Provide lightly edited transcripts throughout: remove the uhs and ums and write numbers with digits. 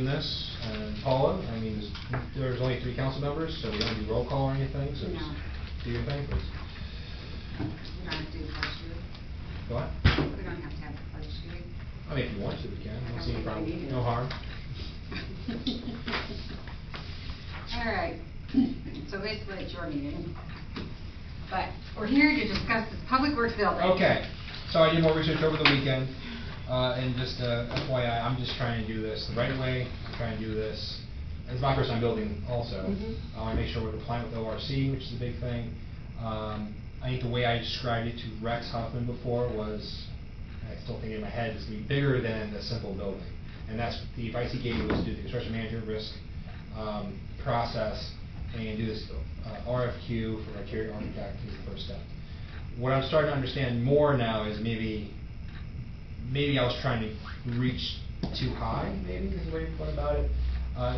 this. And Paula, I mean, there's only 3 council members, so we don't do roll call or anything, so just do your thing, please. We don't have to do the pledge, do we? Go on. We don't have to have the pledge, do we? I mean, if you want to, we can. I don't see any problem. We need it. No harm. All right. So basically, it's your meeting. But we're here to discuss this public works building. Okay. So I did more research over the weekend, and just FYI, I'm just trying to do this the right way. I'm trying to do this. It's my first time building also. I want to make sure we're compliant with ORC, which is a big thing. I think the way I described it to Rex Hoffman before was, I still think in my head, it's going to be bigger than a simple building. And that's the advice he gave me, was to do the construction management risk process and do this RFQ for criteria architect is the first step. What I'm starting to understand more now is maybe I was trying to reach too high, maybe is the way to put about it.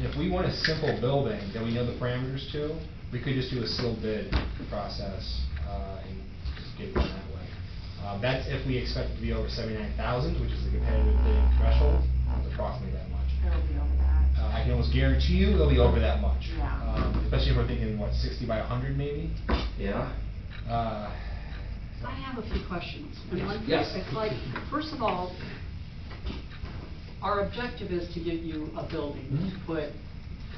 If we want a simple building that we know the parameters to, we could just do a sealed bid process and just get it done that way. That's if we expect it to be over 79,000, which is the competitive bidding threshold. It's approximately that much. It'll be over that. I can almost guarantee you it'll be over that much. Yeah. Especially if we're thinking, what, 60 by 100 maybe? Yeah. I have a few questions. Yes. It's like, first of all, our objective is to give you a building to put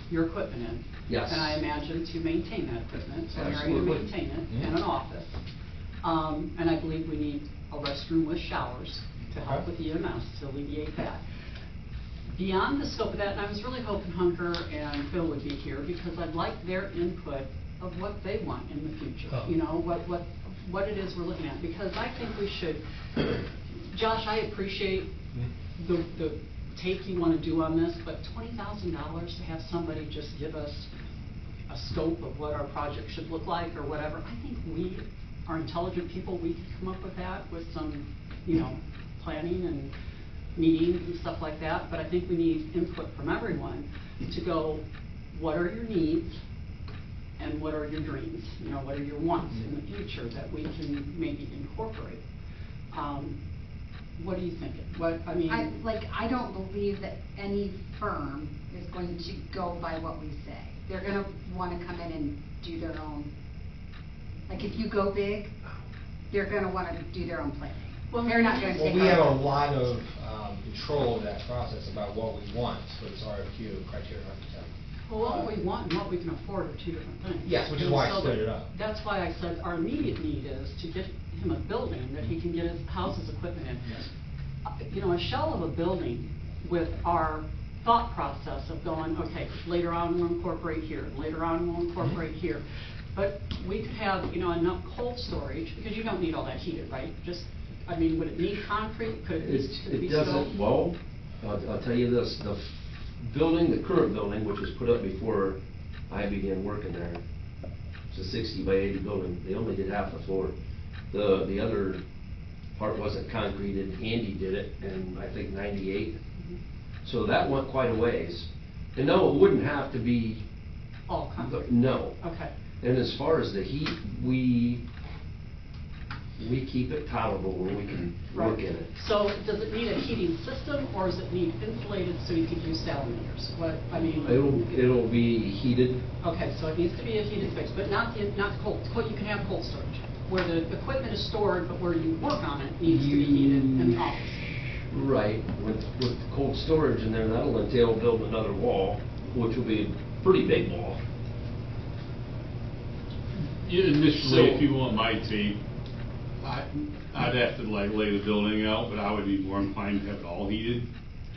your equipment in. Yes. And I imagine to maintain that equipment, so you're Absolutely. going to maintain it in an office. And I believe we need a restroom with showers to help with EMS, to alleviate that. Beyond the scope of that, and I was really hoping Hunter and Phil would be here, because I'd like their input of what they want in the future. You know, what it is we're looking at, because I think we should, Josh, I appreciate the take you want to do on this, but $20,000 to have somebody just give us a scope of what our project should look like or whatever, I think we are intelligent people. We could come up with that with some, you know, planning and meetings and stuff like that, but I think we need input from everyone to go, what are your needs and what are your dreams? You know, what are your wants in the future that we can maybe incorporate? What do you think? I mean, I don't believe that any firm is going to go by what we say. They're going to want to come in and do their own. Like if you go big, they're going to want to do their own planning. Well, they're not going to take. Well, we have a lot of control of that process about what we want for this RFQ, criteria architect. well, what we want and what we can afford are two different things. Yes, which is And why I so split it up. That's why I said our immediate need is to get him a building that he can get his house's equipment in. Yes. You know, a shell of a building with our thought process of going, okay, later on we'll incorporate here, later on we'll incorporate here. But we could have, you know, enough cold storage, because you don't need all that heated, right? Just, I mean, would it need concrete? Could it be It doesn't, well, I'll tell you this, the building, the current building, which was put up before I began working there, it's a 60 by 80 building. They only did half the floor. The other part wasn't concreted. Andy did it in, I think, 98. So that went quite a ways. And no, it wouldn't have to be. all concrete? No. Okay. And as far as the heat, we keep it tolerable where we can work in it. So does it need a heating system, or does it need insulated so you could use salamanders? What, I mean. It'll be heated. Okay, so it needs to be a heated space, but not cold. You can have cold storage, where the equipment is stored, but where you work on it needs to be heated in the office. Right, with cold storage in there, that'll entail building another wall, which will be a pretty big wall. Yeah, initially, So- if you want my take, I'd have to lay the building out, but I would be more inclined to have it all heated.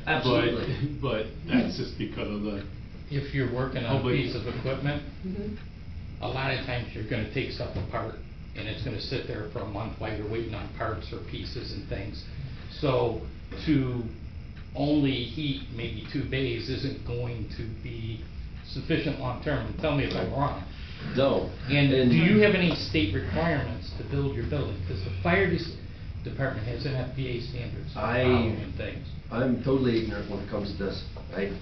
Absolutely. But that's just because of the. If you're working on a Public- piece of equipment, a lot of times you're gonna take stuff apart, and it's gonna sit there for a month while you're waiting on parts or pieces and things. So to only heat maybe 2 bays isn't going to be sufficient long-term, and tell me if I'm wrong. No. And do you have any state requirements to build your building? Because the fire department has an FBA standards for following things. I'm totally ignorant when it comes to this. I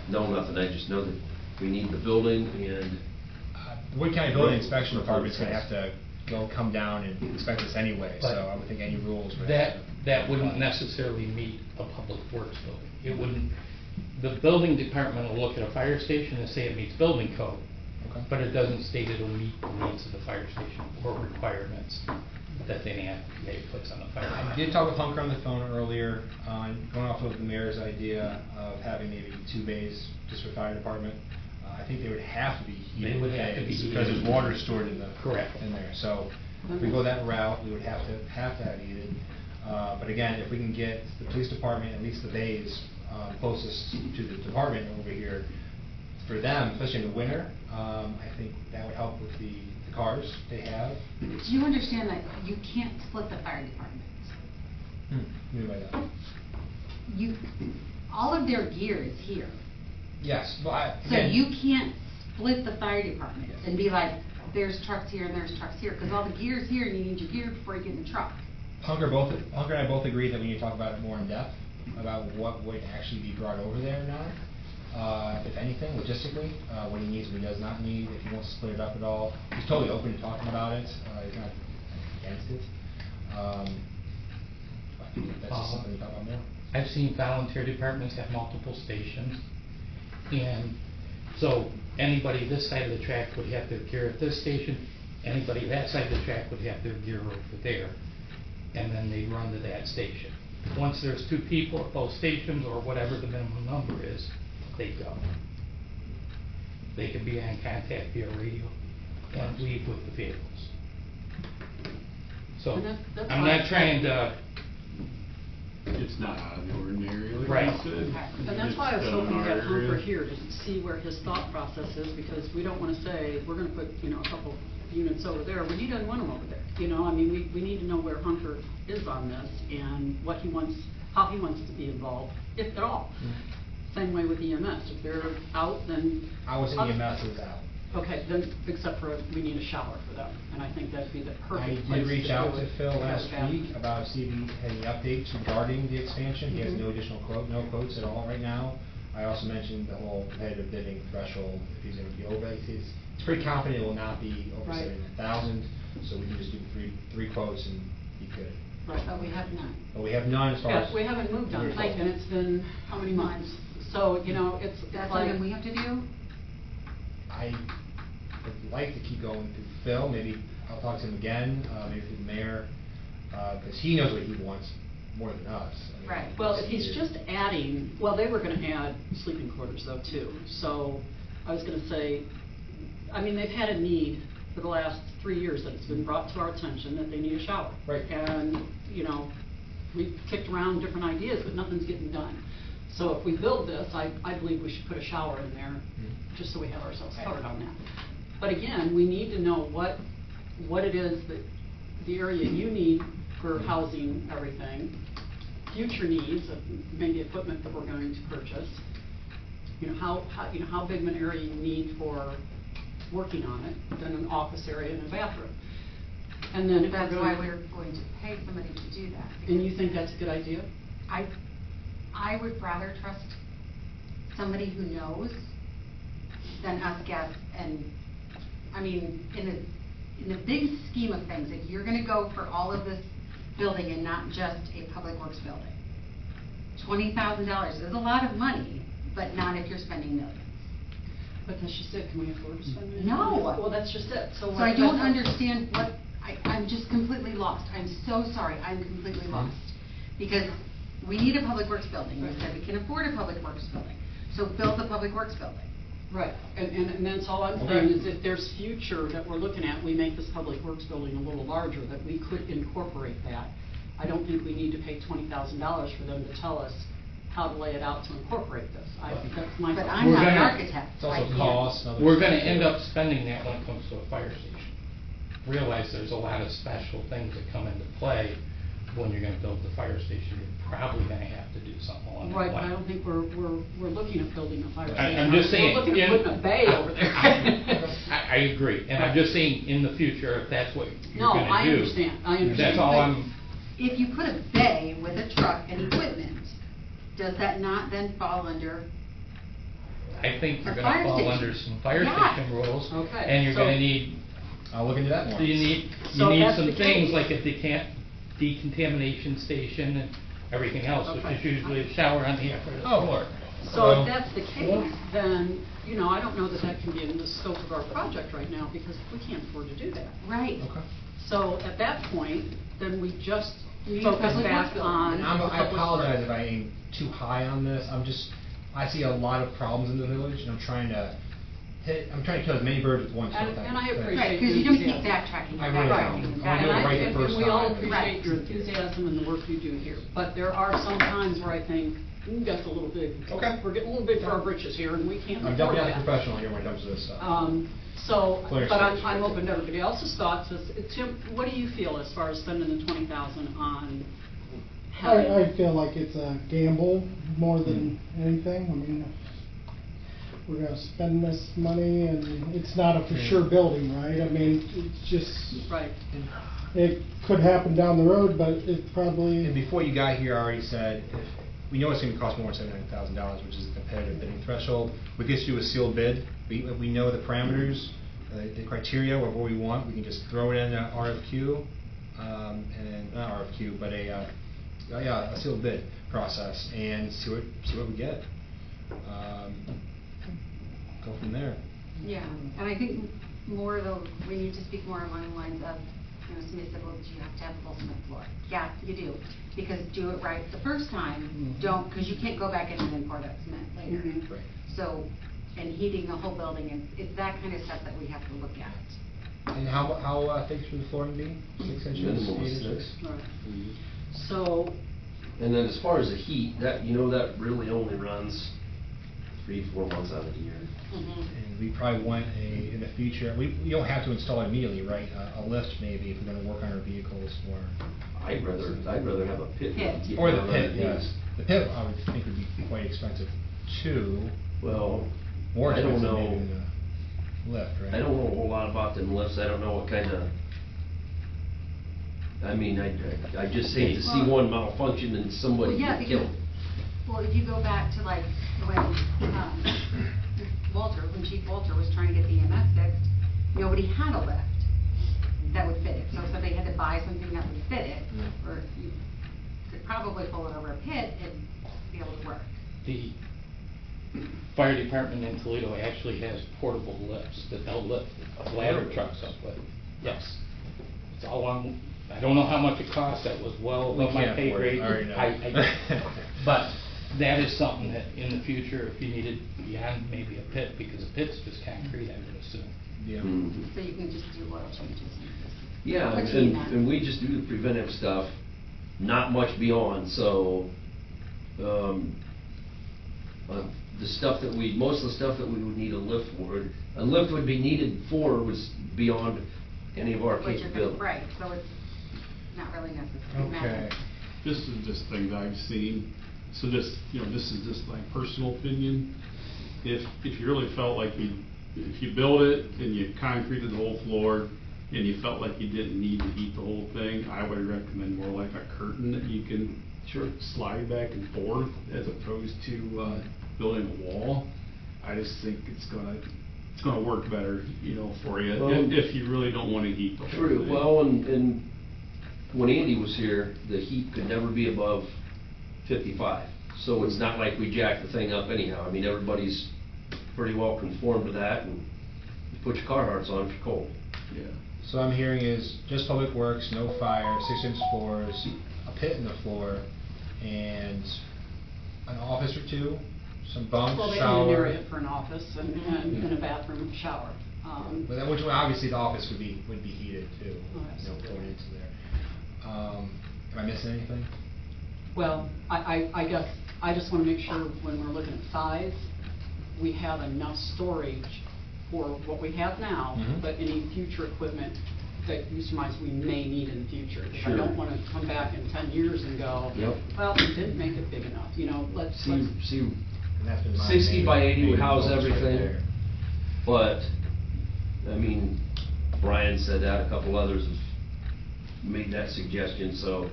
know nothing, I just know that we need the building and. Wood County Building Inspection Department's gonna have to come down and inspect this anyway, But so I would think any rules would have to. That wouldn't necessarily meet a public works building. It wouldn't the building department will look at a fire station and say it meets building code, Okay. but it doesn't state it'll meet the needs of the fire station or requirements that the NFPA puts on the fire. I did talk with Hunker on the phone earlier, going off of the mayor's idea of having maybe 2 bays just for fire department. I think they would have to be heated. They would have to be bays because heated. there's water stored in the. Correct. In there, so if we go that route, we would have to have heated. But again, if we can get the police department, at least the bays, closest to the department over here, for them, especially in the winter, I think that would help with the cars they have. Do you understand that you can't split the fire department? What do you mean by that? You, all of their gear is here. Yes, but So again. you can't split the fire department and be like, there's trucks here and there's trucks here, because all the gear's here and you need your gear before you get in the truck. Hunker and I both agree that we need to talk about it more in depth, about what would actually be brought over there now, if anything, logistically, what he needs, what he does not need, if he wants to split it up at all. He's totally open to talking about it, he's not against it. I think that's just something to talk about more. I've seen volunteer departments have multiple stations, and so anybody this side of the track would have their gear at this station, anybody that side of the track would have their gear over there, and then they run to that station. Once there's 2 people at both stations, or whatever the minimum number is, they go. They can be on contact via radio and leave with the vehicles. So, And that's I'm why- not trying to, It's not out of the ordinary, like Right. you said. And that's why I was It's hoping to done in get our Hunker area. here to see where his thought process is, because we don't wanna say, we're gonna put, a couple units over there, when he doesn't want them over there. I mean, we need to know where Hunker is on this and what he wants, how he wants to be involved, if at all. Same way with EMS, if they're out, then. I was in EMS is out. Okay, then, except for, we need a shower for them, and I think that'd be the I perfect place did to reach do out to it. Phil last Yeah. week about see if he had any updates regarding the expansion. He has Mhm. no additional no quotes at all right now. I also mentioned the whole competitive bidding threshold, if he's gonna be over, he's pretty confident it will not be over Right. 700,000, so we can just do three quotes and be good. Right. But we have none. But we have none as far as. Yeah, we haven't moved on we're it, told. and it's been, how many months? So, it's That's like. something we have to do? I would like to keep going through Phil, maybe I'll talk to him again, maybe through the mayor, because he knows what he wants more than us. I mean, Right. Well, if he's just adding, well, they were gonna add sleeping quarters though, too. So, I was gonna say, I mean, they've had a need for the last 3 years that it's been brought to our attention that they need a shower. Right. And, we've kicked around different ideas, but nothing's getting done. So if we build this, I believe we should put a shower in there, just so we have ourselves covered on that. But again, we need to know what it is that the area you need for housing everything, future needs of maybe equipment that we're going to purchase, how big of an area you need for working on it, then an office area and a bathroom. And then if we're That's going. why we're going to pay somebody to do that. And you think that's a good idea? I would rather trust somebody who knows than us guess. And, I mean, in the big scheme of things, if you're gonna go for all of this building and not just a public works building, $20,000 is a lot of money, but not if you're spending millions. But as she said, can we afford to spend it? No. Well, that's just it, so. So I don't understand I'm just completely lost. I'm so sorry, I'm completely lost. Because we need a public works building. We said we can afford a public works building. So build the public works building. Right, and that's all I'm Okay. saying, is if there's future that we're looking at, we make this public works building a little larger, that we could incorporate that. I don't think we need to pay $20,000 for them to tell us how to lay it out to incorporate this. I think that's my. But thought. I'm not an gonna- architect. It's I also can't- cost. and other we're gonna stuff. end up spending that when it comes to a fire station. Realize there's a lot of special things that come into play when you're gonna build the fire station. You're probably gonna have to do something along that line. Right, but I don't think we're looking at building a fire I- station. I'm just saying. We're looking at putting a bay over there. I agree, and I'm just saying, in the future, if that's what you're No, gonna do. I understand. That's all But I'm, If you put a bay with a truck and equipment, does that not then fall under? I think you're A gonna fire fall station. under some fire Yeah. station rules. Okay, And you're so- gonna need, I'll look into that more. you So need that's some the things case. like a decontamination station and everything else, which Okay. is usually a shower on the upper Oh. floor. So Well- if that's the case, then, you know, I don't know that that can be in the scope of our project right now, because we can't afford to do that. Right. Okay. So at that point, then we just Need focus public back works on. building. And the I public apologize works. if I aim too high on this, I see a lot of problems in the village, and I'm trying to kill as many birds with one stone. And I appreciate Right, because you don't keep enthusiasm. backtracking and I really backtracking don't. and I wanna do it And right the backtracking. first we all time. appreciate Right. your enthusiasm and the work you do here, but there are some times where I think, that's a little big. Okay. We're getting a little big for our britches here, and we can't I'm afford definitely not a that. professional here when it comes to this stuff. So, Clear but space. I'm open to everybody else's thoughts. Tim, what do you feel as far as spending the 20,000 on having? I feel like it's a gamble more than anything. I mean, we're gonna spend this money and it's not a for sure building, right? I mean, it's just, Right. it could happen down the road, but it And probably, before you got here, I already said, if, we know it's gonna cost more than $79,000, which is a competitive bidding threshold. We get you a sealed bid, we know the parameters, the criteria of what we want, we can just throw it in a RFQ, and then, not RFQ, but a sealed bid process, and see what we get. Go from there. Yeah, and I think more though, we need to speak more along the lines of, you know, somebody said, well, do you have to have a full cement floor? Yeah, you do, because do it right the first time, don't, because you can't go back in and then pour that cement later. Mhm. Right. So, and heating the whole building, and it's that kind of stuff that we have to look at. And how thick should the flooring be? 6 inches, 8 Minimum of inches? 6. Right. So, And then as far as the heat, that, you know, that really only runs 3-4 months out of the year. And we probably want in the future, we don't have to install it immediately, right? A lift maybe, if we're gonna work on our vehicles or. I'd rather have a pit. Pit. Get Or the around pit, these. yes. The pit, I would think would be quite expensive too, Well, more I don't expensive maybe know. than the lift, right? I don't know a whole lot about them lifts, I don't know what kind of, I mean, I just hate to see Well- one malfunction and somebody Well, yeah, get killed. Well, if you go back to like when, when Chief Walter was trying to get the EMS fixed, nobody had a lift that would fit it. So somebody had to buy something that would fit it, or you could probably pull it over a pit and be able to work. The fire department in Toledo actually has portable lifts that they'll lift ladder trucks up with. Yes. It's all on, I don't know how much it costs, that was well We above my can't pay afford it, grade. I already know. But that is something that in the future, if you needed beyond maybe a pit, because a pit's just concrete, I would assume. Yeah. Mhm. So you can just do oil changes and just. Yeah, What do you mean? and we just do the preventive stuff, not much beyond, so, the stuff that most of the stuff that we would need a lift for, a lift would be needed for was beyond any of our What you're gonna, capability. right, so it's not really necessary. Okay. This is just things I've seen, so this, you know, this is just my personal opinion. If you really felt like if you build it and you concreted the whole floor, and you felt like you didn't need to heat the whole thing, I would recommend more like a curtain that you can slide back and forth, as opposed to, building a wall. I just think it's gonna work better, you know, for you, Well, if you really don't wanna heat the whole thing. True, well, and when Andy was here, the heat could never be above 55. So it's not like we jacked the thing up anyhow. I mean, everybody's pretty well conformed to that, and you put your Carhartts on if you're cold. Yeah. So I'm hearing is just public works, no fire, 6-inch floors, a pit in the floor, and an office or two, some bumps, well, they shower. need an area for an office and a bathroom and shower. But then, which obviously the office would be heated too, Oh, absolutely. going into there. Am I missing anything? Well, I guess, I just wanna make sure when we're looking at size, we have enough storage for what we have now, Mhm. but any future equipment that you surmise we may need in the future. I Sure. don't wanna come back in 10 years and go, Yep. well, we didn't make it big enough, you know, let's. See, And that's been my 60 main- by 80 would main house focus right everything. there. but, I mean, Brian said that, a couple others have made that suggestion, so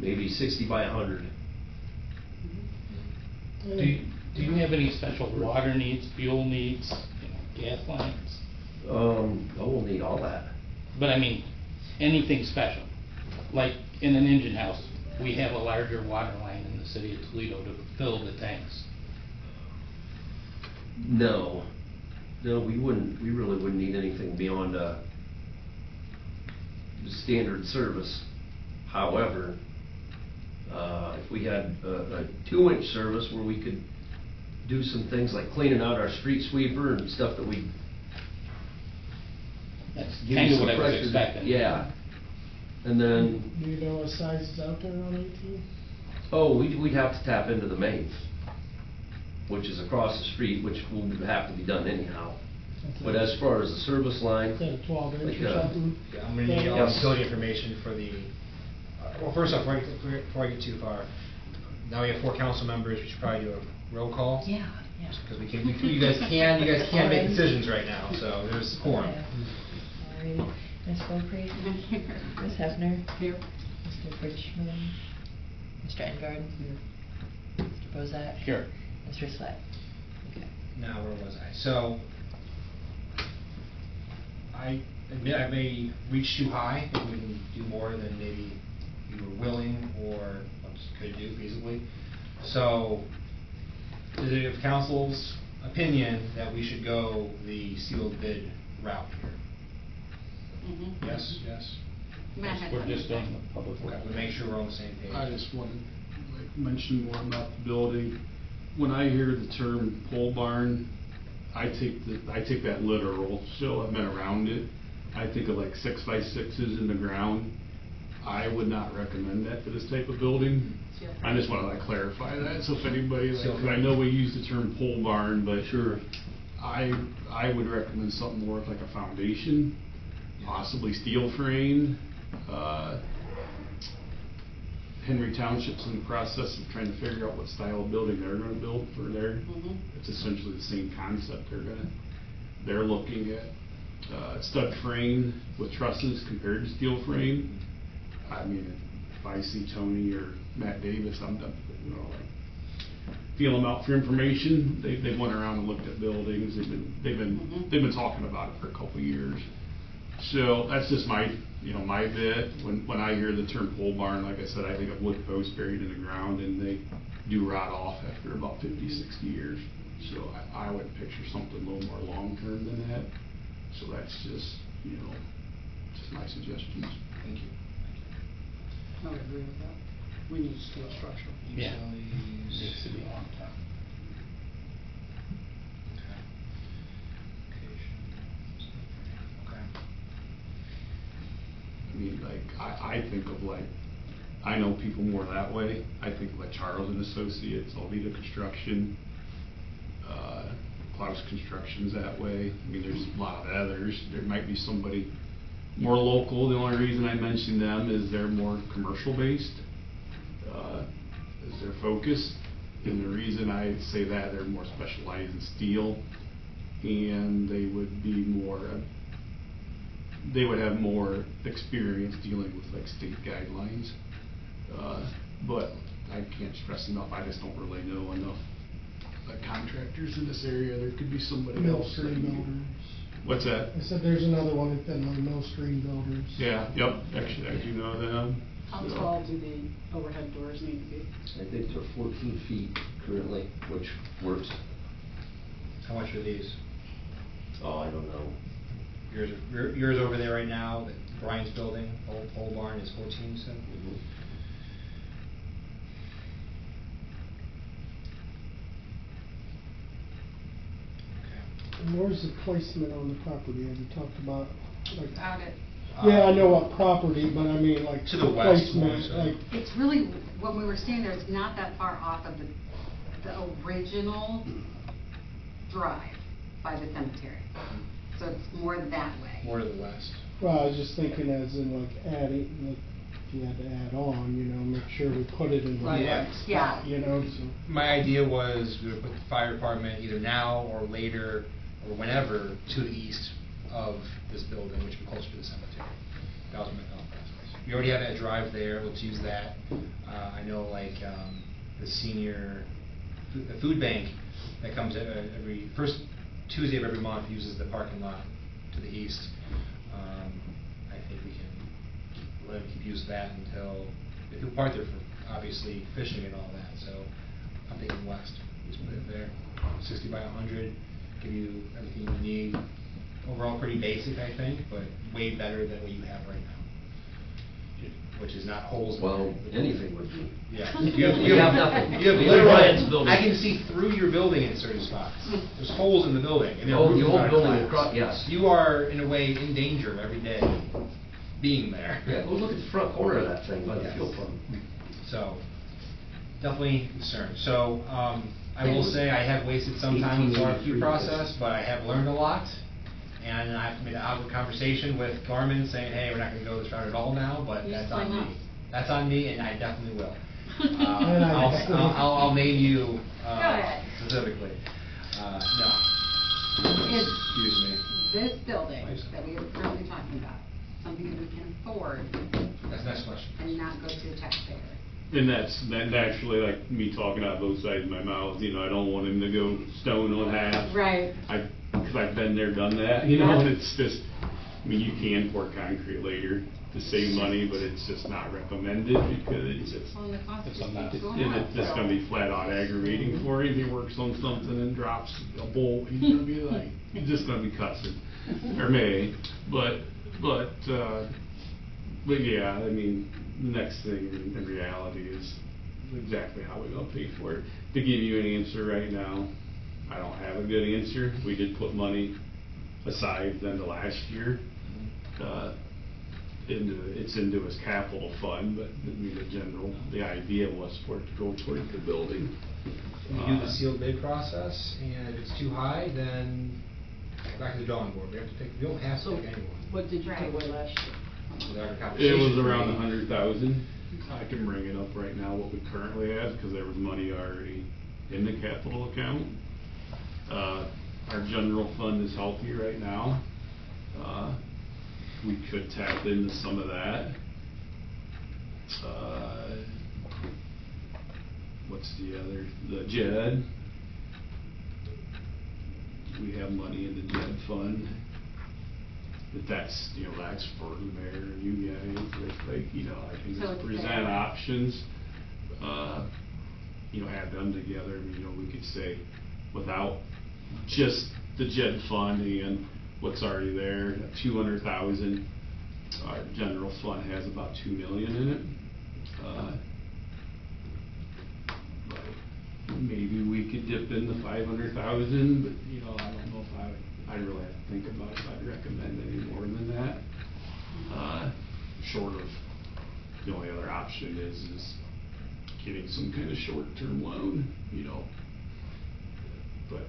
maybe 60 by 100. Do you have any special water needs, fuel needs, gas lines? We'll need all that. But I mean, anything special? Like in an engine house, we have a larger water line in the city of Toledo to fill the tanks. No, we really wouldn't need anything beyond the standard service. However, if we had a 2-inch service where we could do some things like cleaning out our street sweeper and stuff that we. That's give you kind of some what I was pressure. expecting. Yeah, and then, Do you know what size is out there on 18? oh, we'd have to tap into the mains, which is across the street, which will have to be done anyhow. But as far as the service line, Is that a 12-inch like, or something? Yeah, I'm gonna need all the utility information for the, well, first off, before I get too far, now we have 4 council members, we should probably do a roll call. Yeah. Because you guys can't make decisions right now, so there's quorum. Alright, Ms. Beaupre, Ms. Hefner, Here. Mr. Fritschman, Mr. Engard, Mr. Bozak. Here. Mr. Swett. Okay. Now, where was I? So, I admit I may reach too high, if we can do more than maybe you were willing or could do feasibly. So, is it of council's opinion that we should go the sealed bid route here? Mhm. Yes, yes? Matt had We're something just to say. doing the public work. Okay, we make sure we're on the same page. I just want to mention more about the building. When I hear the term pole barn, I take that literal. So I've been around it. I think of like 6x6s in the ground. I would not recommend that for this type of building. Yeah. I just want to clarify that. So if anybody, cause I know we use the term pole barn, but sure, I would recommend something more like a foundation, possibly steel framed. Henry Township's in the process of trying to figure out what style of building they're gonna build for their, it's essentially the same concept. They're looking at stud frame with trusses compared to steel frame. I mean, if I see Tony or Matt Davis, I'm done, feel them out for information. They went around and looked at buildings. They've been talking about it for a couple of years. So that's just my bit. When I hear the term pole barn, like I said, I think of wood posts buried in the ground, and they do rot off after about 50, 60 years. So I would picture something a little more long-term than that. So that's just my suggestions. Thank you. I would agree with that. We need steel structure. Yeah. Utilities. Needs to be long time. Okay. Okay. I mean, like, I think of like, I know people more that way. I think like Charles and Associates, Alvita Construction, Klaus Construction's that way. I mean, there's a lot of others. There might be somebody more local. The only reason I mention them is they're more commercial based, is their focus. And the reason I say that, they're more specialized in steel, and they would be more, they would have more experience dealing with like state guidelines. But I can't stress enough, I just don't really know enough contractors in this area. There could be somebody Mill else. Stream Builders. What's that? I said there's another one in Finland, Mill Stream Builders. Yeah, yep, actually, I do know them. How So- tall do the overhead doors need to be? I think they're 14 feet currently, which works. How much are these? Oh, I don't know. Yours over there right now, that Brian's building, old pole barn is 14, so? And where's the placement on the property? Have you talked about, like? About it. Yeah, I know what property, but I mean, like, To the the west, placement, more so. like, It's really, when we were standing there, it's not that far off of the original drive by the cemetery. So it's more that way. More to the west. well, I was just thinking as in like adding, like, if you had to add on, make sure we put it in the Right. right Yeah. spot, so. My idea was we would put the fire department either now or later or whenever to the east of this building, which would be closer to the cemetery. That was my thought process. We already have that drive there, let's use that. I know like the senior, the food bank that comes every first Tuesday of every month uses the parking lot to the east. I think we can let them keep use of that until, if people park there for obviously fishing and all that, so I'm thinking west. just put it there, 60 by 100, give you everything you need. Overall, pretty basic, I think, but way better than what you have right now, which is not holes. in Well, the building. anything would be. Yeah. You have nothing. You have You have Ryan's literal, building. I can see through your building in certain spots. There's holes in the building. And Oh, roof the is old not building collapsed. across, yes. You are, in a way, in danger every day being there. Yeah, go look at the front corner of that thing by the Yes. fuel pump. So, definitely concerned. So, I will say I have wasted some time with the 1883 RFQ process, but I have learned a lot. And I've made an outward conversation with Garmin saying, hey, we're not gonna go this route at all now, but You that's sign on me. up. That's on me, and I definitely will. And I definitely- I'll name you, Go ahead. specifically. No, Is excuse me. this building that we are currently talking about, something that we can afford That's the next question. and not go to the taxpayer? And that's naturally like me talking out both sides of my mouth, you know, I don't want him to go stone on half. Right. Because I've been there, done that, you know, Yeah. and it's just, I mean, you can pour concrete later to save money, but it's just not recommended because it's, Well, and the cost It's just a mess. keeps going and up, it's just so- gonna be flat out aggravating for him. He works on something and drops a bolt, he's gonna be like, he's just gonna be cussing, or may, but yeah, I mean, the next thing in reality is exactly how we're gonna pay for it. To give you an answer right now, I don't have a good answer. We did put money aside than the last year, into his capital fund, but I mean, the idea was for it to go towards the building. We do the sealed bid process, and if it's too high, then go back to the drawing board. We have to pick, we don't have to So, pick anyone. what did you Right. put away last year? With our It conversation, was around we- 100,000. I can bring it up right now what we currently have, because there was money already in the capital account. Our general fund is healthy right now. We could tap into some of that. What's the other, the JED. We have money in the JED fund. But that's, you know, that's for the mayor and you guys, it's like, you know, I can So just it's present there. options, you know, add them together, you know, we could say, without just the JED fund and what's already there, 200,000, our general fund has about 2 million in it. But maybe we could dip in the 500,000, but, you know, I don't know if I'd really have to think about if I'd recommend any more than that. Short of, the only other option is getting some kind of short-term loan, you know. But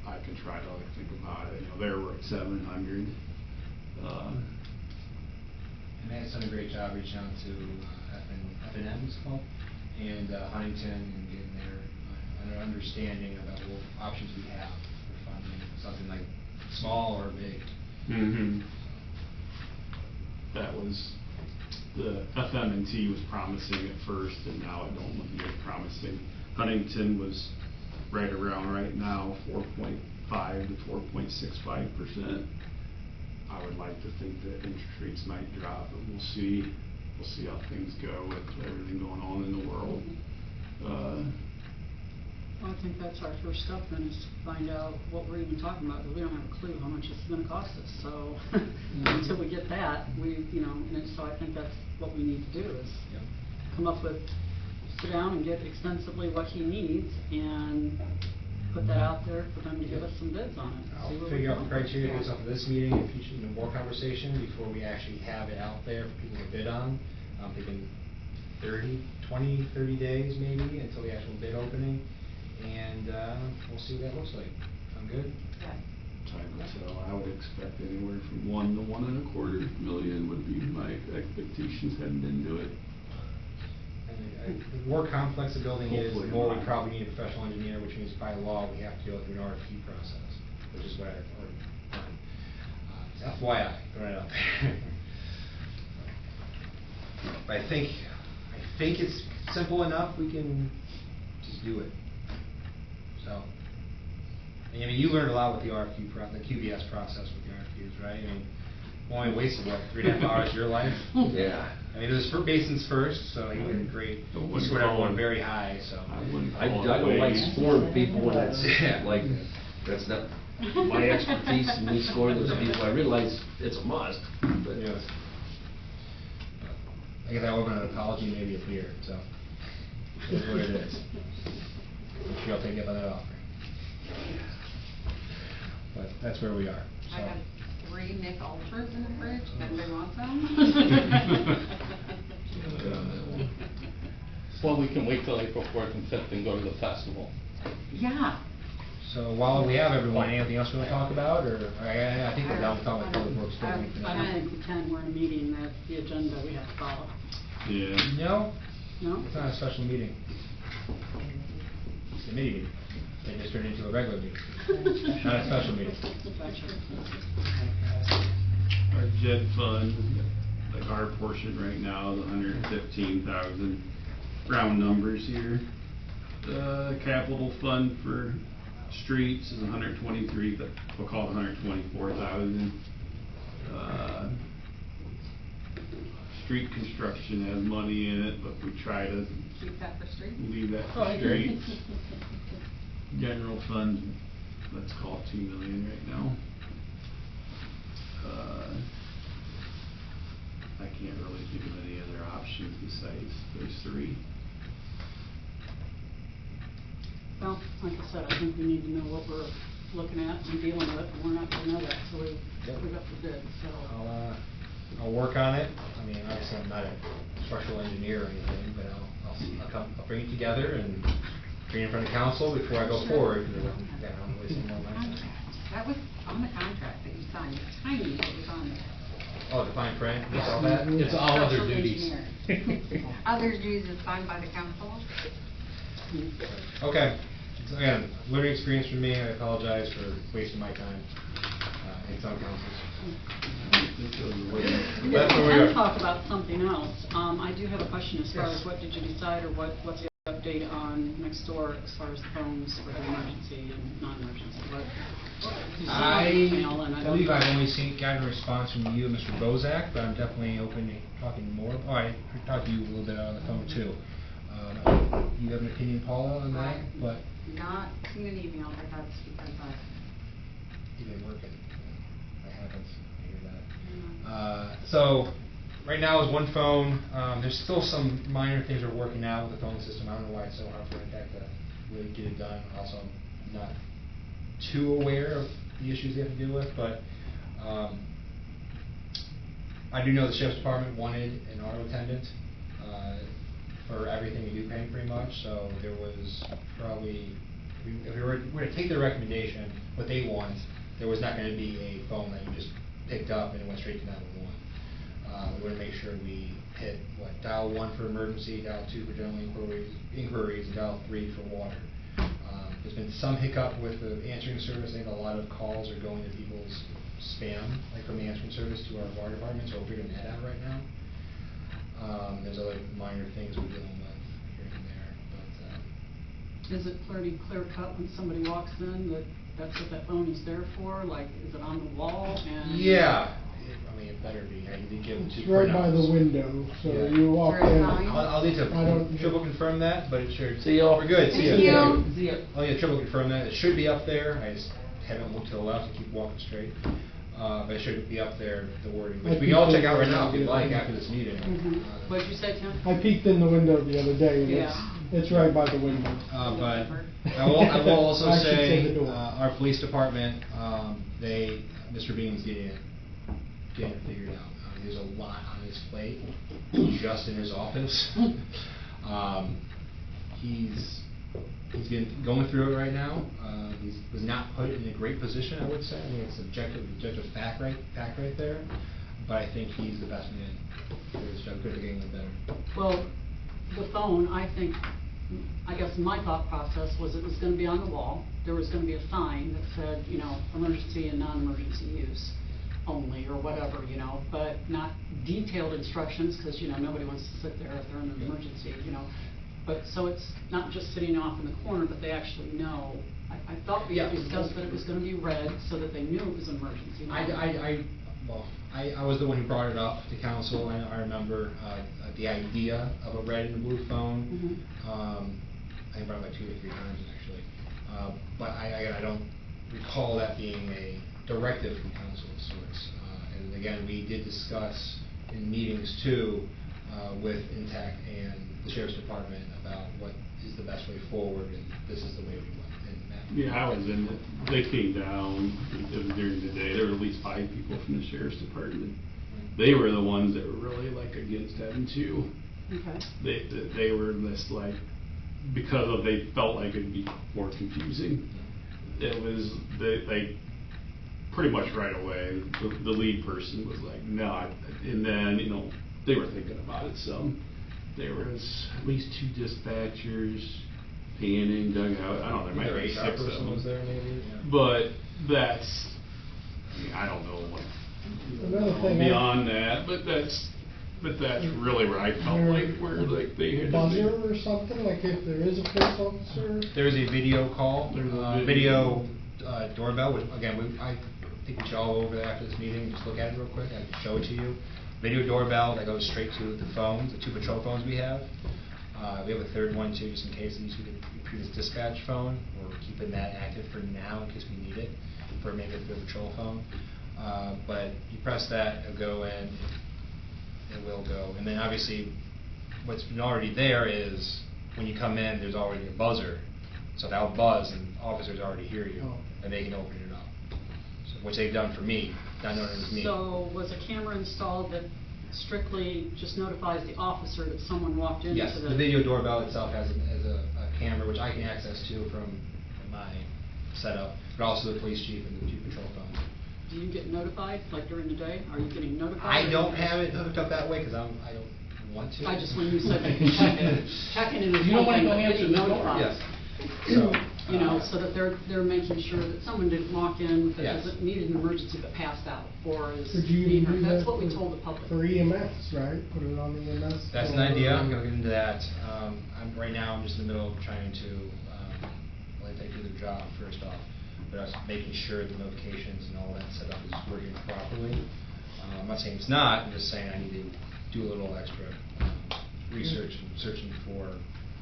I can try to like think about it, you know, there we're at 700. And Matt's done a great job reaching out to F&M, it's called, and Huntington, and getting their understanding about what options we have for funding, something like small or big. Mm-hmm. That was, the FM&T was promising at first, and now it don't look good promising. Huntington was right around right now 4.5 to 4.65%. I would like to think that interest rates might drop, but we'll see. We'll see how things go with everything going on in the world. Well, I think that's our first step then, is to find out what we're even talking about, because we don't have a clue how much this is gonna cost us, so until we get that, you know, and so I think that's what we need to do, is Yep. come up with, sit down and get extensively what he needs, and put that out there for them to give us some bids on it. see I'll what we figure out come the up with. criteria based off of this meeting, if you should, more conversation before we actually have it out there for people to bid on. I'm thinking 30 days maybe until the actual bid opening, and we'll see what that looks like. Sound good? Time will tell. I would expect anywhere from 1 to 1.25 million would be my expectations heading into it. And the more complex the building is, the Hopefully more we not. probably need a professional engineer, which means by law, we have to go through an RFP process, which is what I've already done. It's FYI, throwing it out there. But I think it's simple enough, we can just do it. So, I mean, you learned a lot with the RFQ the QBS process with the RFQs, right? I mean, only wasted, what, 3.5 hours of your life? Yeah. I mean, it was for basins first, so he did great. But He wouldn't scored call everyone him- very high, so. I wouldn't I call it don't like waste. scoring people when it's Yeah. like, that's not my expertise, and me scoring those people, I realize it's a must, but. Yes. I guess I owe him an apology, maybe a beer, so. That's what it is. I'm sure I'll take up on that offer. But that's where we are, so. I have 3 Nick Ultras in the fridge, if anybody wants them. Good on that one. Well, we can wait till April 4th and 5th and go to the festival. Yeah. So while we have everyone, anything else we want to talk about, or, I think we're done with talking about public works building for I now. don't think we can, we're in a meeting, that's the agenda we have to follow. Yeah. No, No? it's not a special meeting, it's a mini meeting, they just turned into a regular meeting, not a special meeting. Our JED fund, like our portion right now is 115,000, round numbers here. The capital fund for streets is 123, but we'll call it 124,000. Street construction has money in it, but we try to Keep that for street. leave that Oh, I for agree. streets. General fund, let's call it 2 million right now. I can't really think of any other options besides those 3. Well, like I said, I think we need to know what we're looking at and dealing with, and we're not gonna know that, so we got the bid, so. I'll work on it, I mean, obviously I'm not a structural engineer or anything, but I'll bring it together and bring it in front of council before I go forward, because I don't waste any more of my time. That was on the contract that you signed, it's tiny, but it was on there. Oh, the fine print, you saw that? It's all other Structural duties. engineering. Other duties is signed by the council. Okay, so again, learning experience for me, I apologize for wasting my time, and some councils. We That's where we are. can talk about something else. I do have a question as far as what did you decide, or what's the update on next door as far as the phones for the emergency and non-emergency? You sent out an email, and I don't- believe I've only gotten a response from you and Mr. Bozak, but I'm definitely open to talking more. Oh, I talked to you a little bit on the phone too. You have an opinion, Paula, on that, but Not seen an email, but that's because you've been working. That happens, I hear that. So, right now is one phone, there's still some minor things we're working out with the phone system, I don't know why it's so hard for Tech to really get it done, also I'm not too aware of the issues they have to deal with, but, I do know the sheriff's department wanted an auto attendant, for everything we do pay pretty much, so there was probably, if we were to take their recommendation, what they want, there was not gonna be a phone that you just picked up and it went straight to 911. We wanna make sure we hit, dial 1 for emergency, dial 2 for general inquiries, and dial 3 for water. There's been some hiccup with the answering service, I think a lot of calls are going to people's spam, like from the answering service to our water department, so we're figuring that out right now. There's other minor things we're dealing with here and there, but, Is it pretty clear cut when somebody walks in that that's what that phone is there for? Like, is it on the wall and? yeah, I mean, it better be, I need to give them It's two right by the printouts. window, so Yeah. you walk Is there a in. sign? I'll need I to don't- triple confirm that, but it should. See y'all. We're good, see ya. Thank you. See ya. I'll need to triple confirm that, it should be up there, I just haven't looked to the left and keep walking straight. But it should be up there, the wording, which we can all check out right now if you'd like after this meeting. Mhm. What'd you say, Tim? I peeked in the window the other day, and Yeah. it's right by the window. But I will also I should say say, the door. our police department, Mr. Bean's getting it figured out. There's a lot on his plate, just in his office. He's been going through it right now. He was not put in a great position, I would say. I mean, it's objective fact right there. But I think he's the best man for this job. Couldn't get anyone better. Well, the phone, I guess my thought process was it was gonna be on the wall. There was gonna be a sign that said, emergency and non-emergency use only, or whatever, but not detailed instructions, because, nobody wants to sit there if they're in an emergency, But, so it's not just sitting off in the corner, but they actually know. I thought we Yeah. discussed that it was gonna be red, so that they knew it was an emergency. well, I was the one who brought it up to council, and I remember, the idea of a red and blue phone. I think I brought it like 2 or 3 times, actually. But I don't recall that being a directive from council of sorts. And again, we did discuss in meetings too, with Intact and the Sheriff's Department about what is the best way forward, and this is the way we went. And Matt? Yeah, I was in it. They came down, it was during the day, there were at least 5 people from the sheriff's department. They were the ones that were really like against having 2. Okay. They were this like, because of, they felt like it'd be more confusing. It was, they pretty much right away, the lead person was like, no, and then, you know, they were thinking about it some. There was at least 2 dispatchers, panning, dugout, I don't know, there might be 6 of them. Person was there maybe? Yeah. But that's, I mean, I don't know what, Another thing beyond that, but that's really where I felt like, where like they had. buzzer or something, like if there is a police officer? There's a video call, There's a video doorbell, which, again, I think we should all go over that after this meeting, just look at it real quick, I can show it to you. Video doorbell that goes straight to the phones, the 2 patrol phones we have. We have a 3rd one too, just in case, these we could previous dispatch phone. We're keeping that active for now in case we need it, for maybe the patrol phone. But you press that, it'll go in, it will go. And then obviously, what's been already there is, when you come in, there's already a buzzer. So that'll buzz and officers already hear you, Oh. and they can open it up. So, which they've done for me, not knowing it was me. So was a camera installed that strictly just notifies the officer that someone walked into Yes, the? the video doorbell itself has a camera, which I can access to from my setup, but also the police chief and the 2 patrol phones. Do you get notified, like during the day? Are you getting notified? I don't have it hooked up that way, because I don't want to. I just, when you said checking in is You don't one thing, wanna go but answer getting the door. notified. Yes. So, You know, so that they're making sure that someone didn't walk in that Yes. doesn't need an emergency but passed out, or is Could you being even hurt. do That's that what we for- told the public. For EMS, right? Put it on the EMS? that's an idea, I'm gonna get into that. Right now, I'm just in the middle of trying to, let they do their job first off, but I was making sure the notifications and all that setup is working properly. I'm not saying it's not, I'm just saying I need to do a little extra research and searching for.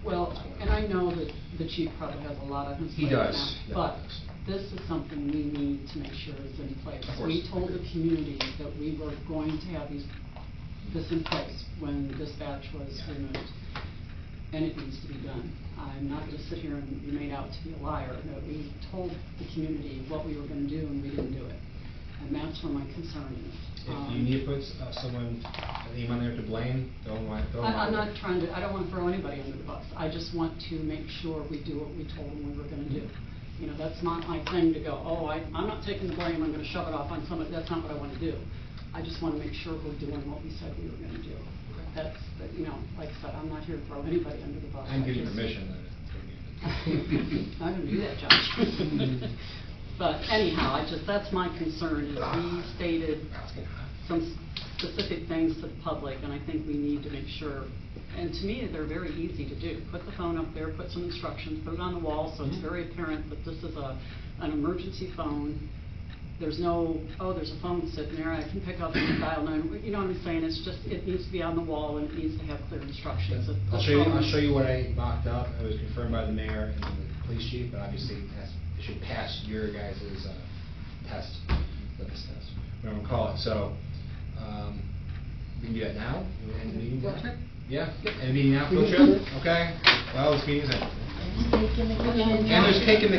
Well, what's going and on. I know that the chief probably has a lot on his He plate now, does, yeah, but he does. this is something we need to make sure is in place. Of course. We told the community that we were going to have this in place when dispatch was Yeah. removed, and it needs to be done. I'm not gonna sit here and be made out to be a liar, that we told the community what we were gonna do and we didn't do it. And that's where my concern is. If you need to put someone, a name on there to blame, don't mind. I'm not trying to, I don't want to throw anybody under the bus. I just want to make sure we do what we told them we were going to do. You know, that's not my thing to go, oh, I'm not taking the blame, I'm going to shove it off on somebody. That's not what I want to do. I just want to make sure we're doing what we said we were going to do. That's, you know, like I said, I'm not here to throw anybody under the bus. I'm giving you just- permission then. I'm going to do that, Josh. But anyhow, that's my concern, is we stated some specific things to the public, and I think we need to make sure, and to me, they're very easy to do. Put the phone up there, put some instructions, put it on the wall, so it's very apparent that this is an emergency phone. There's no, oh, there's a phone sitting there, I can pick up and dial 9, you know what I'm saying? It's just, it needs to be on the wall, and it needs to have clear instructions. The I'll phone- show you what I mocked up. It was confirmed by the mayor and the police chief, but obviously it should pass your guys' test, litmus test, whatever you call it. So, we can do that now? You wanna end the meeting? Field trip? Yeah, end the meeting now, field trip? Okay, well, this meeting's ended. There's cake in the kitchen. And there's cake in the